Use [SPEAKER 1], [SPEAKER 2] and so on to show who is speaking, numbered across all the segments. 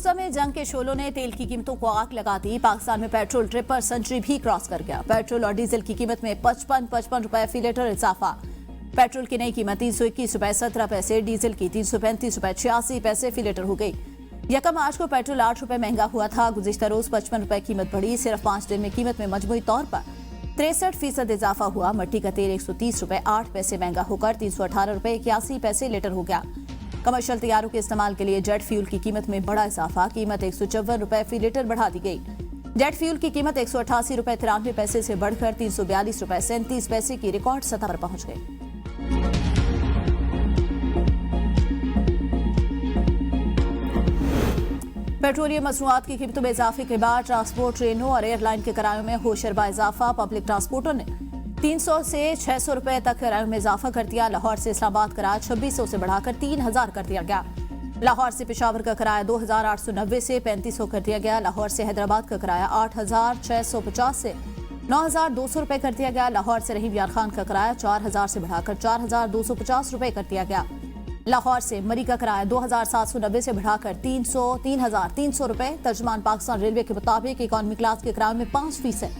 [SPEAKER 1] गुस्सा में जंग के शोलों ने तेल की कीमतों को आग लगा दी। पाकिस्तान में पेट्रोल ट्रिपल सेंचुरी भी क्रॉस कर गया। पेट्रोल और डीजल की कीमत में 55 रुपए फी लीटर इजाफा। पेट्रोल की नई कीमत 321 रुपए 17 पैसे, डीजल की 335 रुपए 86 पैसे फी लीटर हो गई। यकम मार्च को पेट्रोल 8 रुपए महंगा हुआ था। गुज़िश्ता रोज 55 रुपए कीमत बढ़ी। सिर्फ 5 दिन में कीमत में मजमूई तौर पर 63% इजाफा हुआ। मट्टी का तेल 130 रुपए 8 पैसे महंगा होकर 318 रुपए 81 पैसे लीटर हो गया। कमर्शियल तैयारों के इस्तेमाल के लिए जेट फ्यूल की कीमत में बड़ा इजाफा। कीमत 154 रुपए फी लीटर बढ़ा दी गई। जेट फ्यूल की कीमत 188 रुपए 93 पैसे से बढ़कर 342 रुपए 37 पैसे की रिकॉर्ड सतह पर पहुंच गई। पेट्रोलियम मसनूआत की कीमतों में इजाफे के बाद ट्रांसपोर्ट, ट्रेनों और एयरलाइन के किरायों में होशरबा इजाफा। पब्लिक ट्रांसपोर्टर ने 300 से 600 रुपए तक किरायों में इजाफा कर दिया। लाहौर से इस्लामाबाद किराया 2600 से बढ़ाकर 3000 कर दिया गया। लाहौर से पेशावर का किराया 2890 से 3500 कर दिया गया। लाहौर से हैदराबाद का किराया 8650 से 9200 रुपए कर दिया गया। लाहौर से रहीम यार खान का किराया 4000 से बढ़ाकर 4250 रुपए कर दिया गया। लाहौर से मरी का किराया 2790 से बढ़ाकर 3300 रुपए। तर्जमान पाकिस्तान रेलवे के मुताबिक इकॉनमी क्लास के किराए में 5%,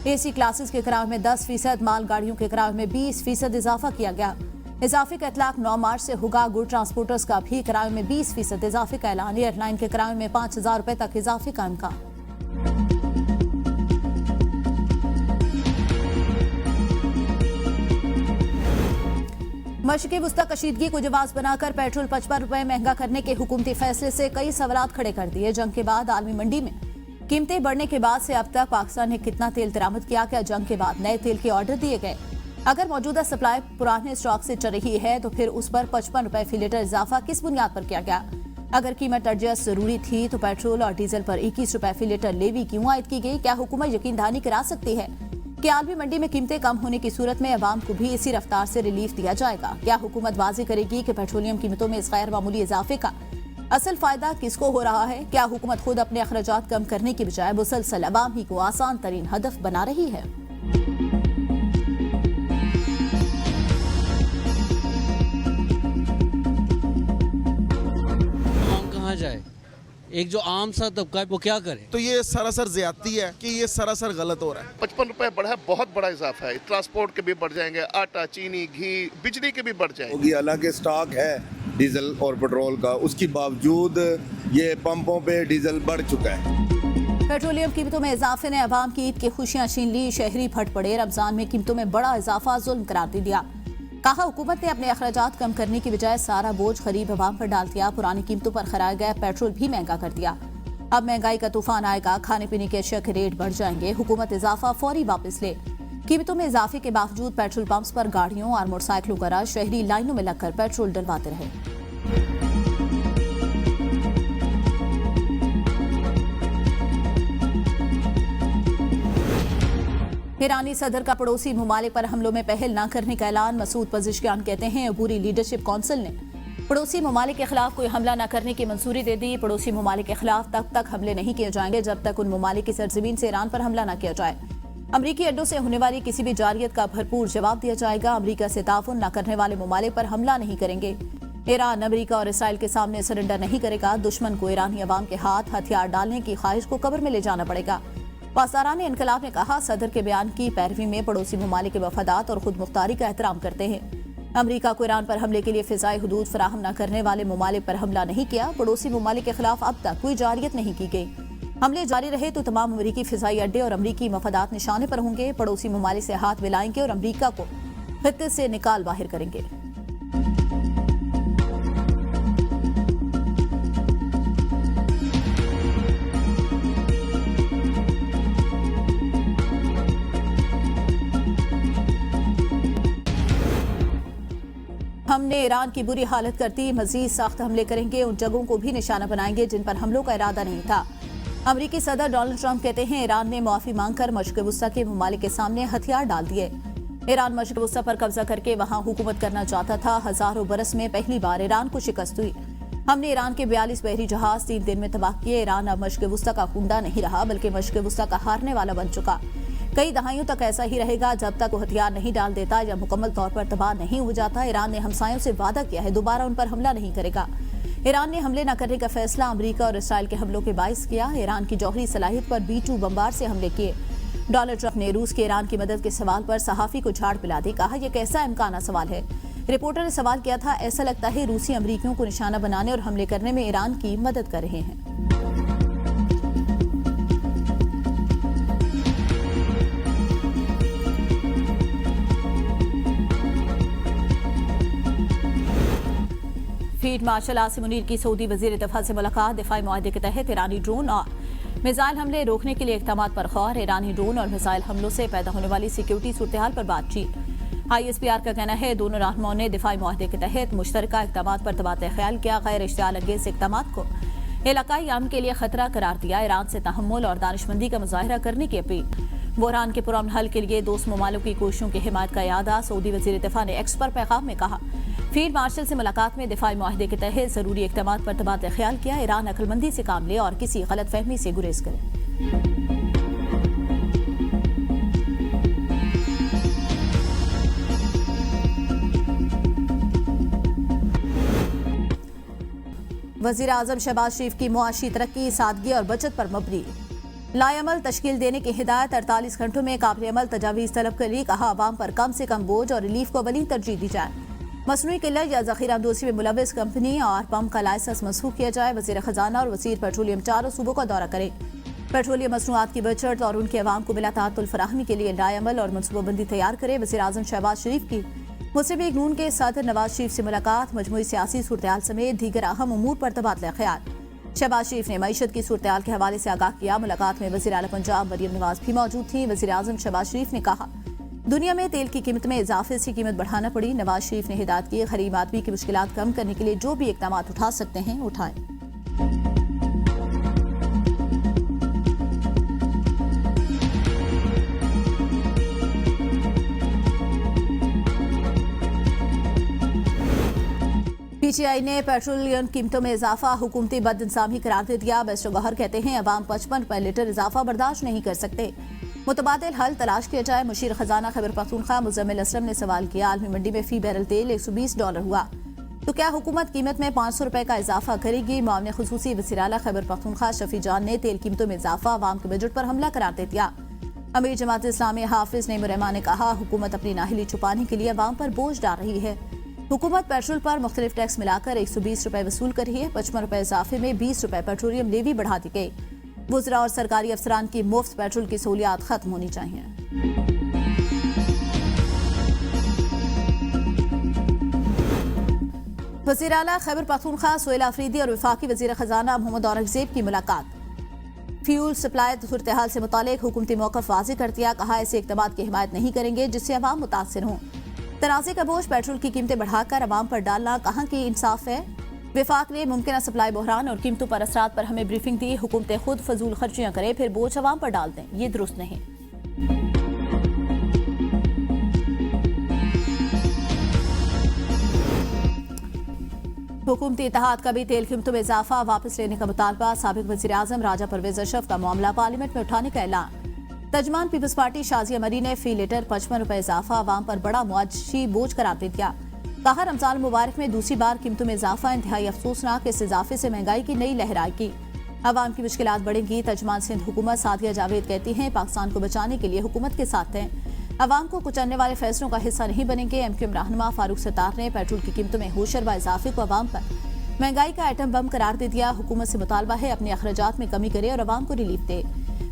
[SPEAKER 1] एसी क्लासेस के किराए में 10%, मालगाड़ियों के किराए में 20% इजाफा किया गया। इजाफे का इतलाक 9 मार्च से होगा। गुड ट्रांसपोर्टर्स का भी किराए में 20% इजाफे का ऐलान। एयरलाइन के किराए में 5000 रुपए तक इजाफे का इम्कान। मशक़े वुस्ता कशीदगी को जवाब बनाकर पेट्रोल 55 रुपए महंगा करने के हुकूमती फैसले से कई सवालात खड़े कर दिए। जंग के बाद आलमी मंडी में कीमतें बढ़ने के बाद से अब तक पाकिस्तान ने कितना तेल दरामद किया? क्या जंग के बाद नए तेल के ऑर्डर दिए गए? अगर मौजूदा सप्लाई पुराने स्टॉक से चल रही है तो फिर उस पर 55 रुपए फी लीटर इजाफा किस बुनियाद पर किया गया? अगर कीमत एडजस्ट जरूरी थी तो पेट्रोल और डीजल पर 21 रुपए फी लीटर लेवी क्यों आयद की गई? क्या हुकूमत यकीन दहानी करा सकती है कि आलमी मंडी में कीमतें कम होने की सूरत में अवाम को भी इसी रफ्तार से रिलीफ दिया जाएगा? क्या हुकूमत वाज़ेह करेगी कि पेट्रोलियम कीमतों में इस गैर मामूली इजाफे का असल फायदा किसको हो रहा है? क्या हुकूमत खुद अपने अखराजात कम करने की बजाय मुसलसल अवाम ही को आसान तरीन हदफ बना रही है?
[SPEAKER 2] कहाँ जाए? एक जो आम सा तबका है वो क्या करे?
[SPEAKER 3] तो ये सरासर ज्यादती है कि ये सरासर गलत हो रहा है।
[SPEAKER 4] 55 रुपए बढ़ा है, बहुत बड़ा इजाफा है। ट्रांसपोर्ट के भी बढ़ जाएंगे, आटा, चीनी, घी, बिजली के भी बढ़ जाएंगे।
[SPEAKER 5] हालांकि स्टॉक है डीजल और पेट्रोल का, उसके बावजूद ये पंपों पे डीजल बढ़ चुका है।
[SPEAKER 1] पेट्रोलियम कीमतों में इजाफे ने अवाम की ईद की खुशियां छीन ली। शहरी फट पड़े। रमजान में कीमतों में बड़ा इजाफा जुल्म करार दे दिया। कहा हुकूमत ने अपने अखराजात कम करने की बजाय सारा बोझ गरीब अवाम पर डाल दिया। पुरानी कीमतों पर खराया गया पेट्रोल भी महंगा कर दिया। अब महंगाई का तूफान आएगा। खाने पीने के अशिया के रेट बढ़ जाएंगे। हुकूमत इजाफा फौरी वापस ले। कीमतों में इजाफे के बावजूद पेट्रोल पंप्स पर गाड़ियों और मोटरसाइकिलों का रश। शहरी लाइनों में लगकर पेट्रोल डलवाते रहे। ईरानी सदर का पड़ोसी ममालिक पर हमलों में पहल न करने का ऐलान। मसूद पजिशकियान कहते हैं अबूरी लीडरशिप काउंसिल ने पड़ोसी ममालिक के खिलाफ कोई हमला न करने की मंजूरी दे दी। पड़ोसी ममालिक के खिलाफ तब तक हमले नहीं किए जाएंगे जब तक उन ममालिक की सरजमीन से ईरान पर हमला न किया जाए। अमरीकी अड्डों से होने वाली किसी भी जारियत का भरपूर जवाब दिया जाएगा। अमरीका से ताउन न करने वाले ममालिक पर हमला नहीं करेंगे। ईरान अमरीका और इसराइल के सामने सरेंडर नहीं करेगा। दुश्मन को ईरानी अवाम के हाथ हथियार डालने की ख्वाहिश को कब्र में ले जाना पड़ेगा। पासदारान इनकलाब ने कहा सदर के बयान की पैरवी में पड़ोसी ममालिक के वफादात और खुद मुख्तारी का एहतराम करते हैं। अमरीका को ईरान पर हमले के लिए फिजाई हदूद फराहम न करने वाले ममालिक पर हमला नहीं किया। पड़ोसी ममालिक के खिलाफ अब तक कोई जारियत नहीं की गई। हमले जारी रहे तो तमाम अमरीकी फिजाई अड्डे और अमरीकी मफादात निशाने पर होंगे। पड़ोसी ममालिक से हाथ मिलाएंगे और अमरीका को खित्ते से निकाल बाहर करेंगे। हमने ईरान की बुरी हालत करती, मजीद सख्त हमले करेंगे। उन जगहों को भी निशाना बनाएंगे जिन पर हमलों का इरादा नहीं था। अमरीकी सदर डोनाल्ड ट्रंप कहते हैं ईरान ने मुआफी मांगकर मशक़े वुस्ता के ममालिक के सामने हथियार डाल दिए। ईरान मशक़े वुस्ता पर कब्जा करके वहां हुकूमत करना चाहता था। हजारों बरस में पहली बार ईरान को शिकस्त हुई। हमने ईरान के 42 बहरी जहाज 3 दिन में तबाह किए। ईरान अब मशक़े वुस्ता का कुंडा नहीं रहा बल्कि मशक़े वुस्ता का हारने वाला बन चुका। कई दहाइयों तक ऐसा ही रहेगा जब तक वो हथियार नहीं डाल देता या मुकम्मल तौर पर तबाह नहीं हो जाता। ईरान ने हमसायों से वादा किया है दोबारा उन पर हमला नहीं करेगा। ईरान ने हमले न करने का फैसला अमेरिका और इसराइल के हमलों के बाइस किया। ईरान की जौहरी सलाहियत पर B-2 बमबार से हमले किए। डोनाल्ड ट्रंप ने रूस के ईरान की मदद के सवाल पर सहाफी को झाड़ पिला दी। कहा, यह कैसा इम्काना सवाल है। रिपोर्टर ने सवाल किया था, ऐसा लगता है रूसी अमेरिकियों को निशाना बनाने और हमले करने में ईरान की मदद कर रहे हैं। फील्ड मार्शल आसिम मुनीर की सऊदी वजीर दिफा से मुलाकात। दिफाई मुआहदे के तहत ईरानी ड्रोन और मिसाइल हमले रोकने के लिए इक़दामात पर गौर। ईरानी ड्रोन और मिसाइल हमलों से पैदा होने वाली सिक्योरिटी सूरत-ए-हाल पर बातचीत। ISPR का कहना है, दोनों रहनुमाओं ने दिफाई मुआहदे के तहत मुश्तरका इक़दामात पर तबादला ख्याल किया। गैर इश्तियाल अंगेज़ इक़दामात को इलाकाई अमन के लिए खतरा करार दिया। ईरान से तहम्मुल और दानिशमंदी का मुजाहिरा करने की अपील। बहरान के पुरअमन हल के लिए दोस्त ममालिक की कोशिशों की हिमायत का यादा। सऊदी वजीर दिफा ने एक्स पर पैगाम में कहा, फील्ड मार्शल से मुलाकात में दिफाई मुआहदे के तहत जरूरी इक़दामात पर तबादला ख्याल किया। ईरान अक्लमंदी से काम ले और किसी गलतफहमी से गुरेज करे। वजीर आजम शहबाज शरीफ की मुआशी तरक्की, सादगी और बचत पर मबनी। लाएअमल तश्कील देने की हिदायत। 48 घंटों में काबिल अमल तजावीज़ तलब के लिए कहा। आवाम पर कम से कम बोझ और रिलीफ को अवली तरजीह दी जाए। मसनूई किल्लत या जखीरा अंदोज़ी में मुलविस कंपनी और पंप का लाइसेंस मनसूख किया जाए। वज़ीर ख़जाना और वज़ीर पेट्रोलियम चारों सूबों का दौरा करें। पेट्रोलियम मसनूआत की बचत और उनके अवाम को बिला ताअत्तुल फराहमी के लिए लाएअमल और मनसूबाबंदी तैयार करे। वज़ीर आज़म शहबाज शरीफ की मुस्लिम लीग नून के सदर नवाज शरीफ से मुलाकात। मजमूई सियासी सूरत-ए-हाल समेत दीगर अहम उमूर पर तबादला ख्याल। शहबाज शरीफ ने मईशत की सूरत-ए-हाल के हवाले से आगाह किया। मुलाकात में वज़ीर आला पंजाब मरियम नवाज भी मौजूद थी। वज़ीर आज़म शहबाज शरीफ ने कहा, दुनिया में तेल की कीमत में इजाफे से कीमत बढ़ाना पड़ी। नवाज शरीफ ने हिदायत की, गरीब आदमी की मुश्किलात कम करने के लिए जो भी इक़दामात उठा सकते हैं उठाएं। PTI ने पेट्रोलियम कीमतों में इजाफा हुकूमती बदइंसामी करार दे दिया। मिस्टर गौहर कहते हैं, अवाम 55 रुपए लीटर इजाफा बर्दाश्त नहीं कर सकते। मुतबादिल हल तलाश किया जाए। मुशीर खजाना खैबर पख्तूनख्वा मुजम्मिल असलम ने सवाल किया, आलमी मंडी में फी बैरल तेल $120 हुआ तो क्या हुकूमत कीमत में 500 रुपए का इजाफा करेगी। मामले खुसूसी वज़ीर आला खैबर पख्तूनख्वा शफी जान ने तेल कीमतों में इजाफा अवाम के बजट पर हमला करार दे दिया। अमीर जमात इस्लामी हाफिज नईमुर रहमान ने कहा, हुकूमत अपनी नाहिली छुपाने के लिए अवाम पर बोझ डाल रही है। हुकूमत पेट्रोल पर मुख्तलिफ टैक्स मिलाकर 120 रुपए वसूल कर रही है। 55 रुपए इजाफे में 20 रुपए पेट्रोलियम लेवी बढ़ा दी गई। वुज़रा और सरकारी अफसरान की मुफ्त पेट्रोल की सहूलियात खत्म होनी चाहिए। वज़ीर आला खैबर पख्तूनख्वा सोहेल आफरीदी और वफाकी वज़ीर ख़जाना मोहम्मद औरंगज़ेब की मुलाकात। फ्यूल सप्लाई सूरत-ए-हाल से मुतालिक हुकूमती मौक़िफ़ वाज़ेह कर दिया। कहा, ऐसे इक़दामात की हिमायत नहीं करेंगे जिससे अवाम मुतासिर हों। तनाज़े का बोझ पेट्रोल की कीमतें बढ़ाकर अवाम पर डालना कहाँ की इंसाफ है। विफाक ने मुमकिन सप्लाई बहरान और कीमतों पर असरात पर हमें ब्रीफिंग दी। हुकूमतें खुद फजूल खर्चियां करें फिर बोझ अवाम पर डाल दें, ये दुरुस्त नहीं। हुकूमती इत्तेहाद का भी तेल कीमतों में इजाफा वापस लेने का मुतालबा। साबिक वज़ीर आज़म राजा परवेज़ अशरफ का मामला पार्लियामेंट में उठाने का ऐलान। तर्जमान पीपल्स पार्टी शाजिया मरी ने फी लीटर 55 रुपए इजाफा अवाम पर बड़ा मुआशी बोझ करार दे दिया। कहा, रमजान मुबारक में दूसरी बार कीमतों में इजाफा इंतहाई अफसोसनाक। इस इजाफे से महंगाई की नई लहर आएगी, अवाम की मुश्किलात बढ़ेंगी। तर्जमान सिंध हुकूमत सादिया जावेद कहती हैं, पाकिस्तान को बचाने के लिए हुकूमत के साथ हैं, अवाम को कुचलने वाले फैसलों का हिस्सा नहीं बनेंगे। MQM रहनुमा फारूक सत्तार ने पेट्रोल की कीमतों में होशरबा इजाफे को अवाम पर महंगाई का आइटम बम करार दे दिया। हुकूमत से मुतालबा है अपने अखराजात में कमी करे और अवाम को रिलीफ दे।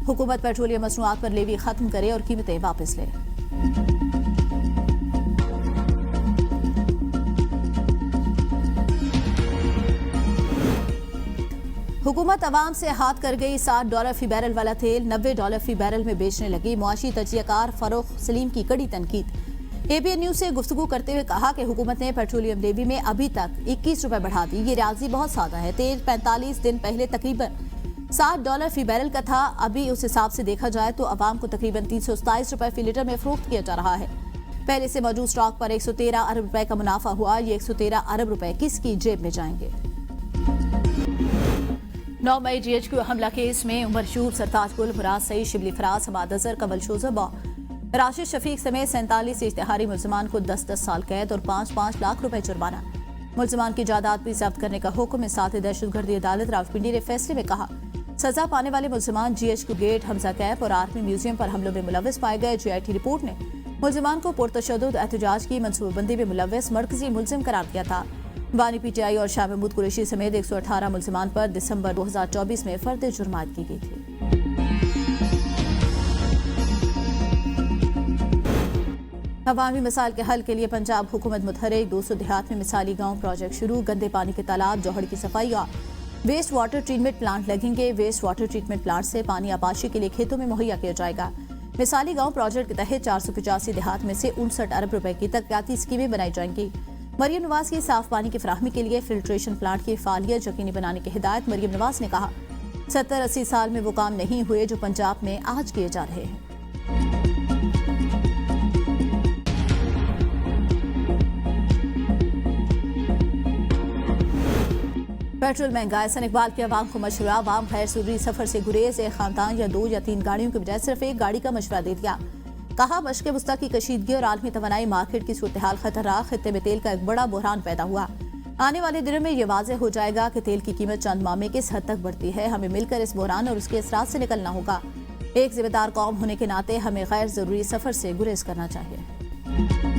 [SPEAKER 1] हुकूमत पेट्रोलियम मसनूआत पर लेवी खत्म करे और कीमतें वापस ले। हुकूमत अवाम से हाथ कर गई। $60 फी बैरल वाला तेल $90 फी बैरल में बेचने लगी। मुआशी तजियाकार फरोख सलीम की कड़ी तनकीद। ABN न्यूज से गुफ्तगू करते हुए कहा कि हुकूमत ने पेट्रोलियम लेवी में अभी तक 21 रुपए बढ़ा दी। ये रियाजी बहुत सादा है। तेल 45 दिन पहले तकरीबन $60 फी बैरल का था। अभी उस हिसाब से देखा जाए तो अवाम को तकरीबन 327 रुपए फी लीटर में फरोख्त किया जा रहा है। पहले से मौजूद स्टॉक पर 113 अरब रुपए का मुनाफा हुआ। ये 113 अरब रुपए किसकी जेब में जाएंगे। 9 मई GHQ हमला केस में उमर शूब, सरताज गुल, मुराद सईद, शिबली फराज, हमाद अजहर, कमल शोजब और राशिद शफीक समेत 47 इश्तिहारी मुलजमान को 10-10 साल कैद और 5-5 लाख रुपए जुर्माना। मुलजमान की जायदाद भी जब्त करने का हुक्म। इस साथ ही दहशतगर्दी अदालत रावलपिंडी ने फैसले में कहा, सजा पाने वाले मुलजमान GHQ गेट, हमजा कैंप और आर्मी म्यूजियम पर हमलों में मुलविस पाए गए। GIT रिपोर्ट ने मुलजमान को पुरतशद्दुद एहतजाज की मनसूबाबंदी में मुलविस मरकजी मुलजिम करार दिया था। बानी PTI और शाह महमूद कुरैशी समेत 118 मुलजमान पर दिसंबर 2024 में फर्द जुर्मात की गई थी। अवामी मसाइल के हल के लिए पंजाब हुकूमत मुतहरिक। 200 देहात में मिसाली गांव प्रोजेक्ट शुरू। गंदे पानी के तालाब, जौहड़ की सफाई और वेस्ट वाटर ट्रीटमेंट प्लांट लगेंगे। वेस्ट वाटर ट्रीटमेंट प्लांट से पानी आबाशी के लिए खेतों में मुहैया किया जाएगा। मिसाली गांव प्रोजेक्ट के तहत 485 देहात में से 59 अरब रुपए की तरक्याती स्कीमें बनाई जाएंगी। मरियम नवाज की साफ पानी की फराहमी के लिए फिल्ट्रेशन प्लांट की फालियत यकीनी बनाने की हिदायत। मरियम नवाज ने कहा, 70-80 साल में वो काम नहीं हुए जो पंजाब में आज किए जा रहे हैं। पेट्रोल महंगा। एहसन इकबाल की आवाम को मशवरा। आवाम गैर जरूरी सफर से गुरेज। एक खानदान या 2 या 3 गाड़ियों के बजाय सिर्फ एक गाड़ी का मशवरा दे दिया। कहा, मशक वस्ता की कशीदगी और आलमी तवानाई मार्केट की सूरत हाल खतरनाक। खित्ते में तेल का एक बड़ा बहरान पैदा हुआ। आने वाले दिनों में ये वाज़ेह हो जाएगा कि तेल की कीमत चंद माह में किस हद तक बढ़ती है। हमें मिलकर इस बहरान और उसके असरात से निकलना होगा। एक जिम्मेदार कौम होने के नाते हमें गैर जरूरी सफर से गुरेज करना चाहिए।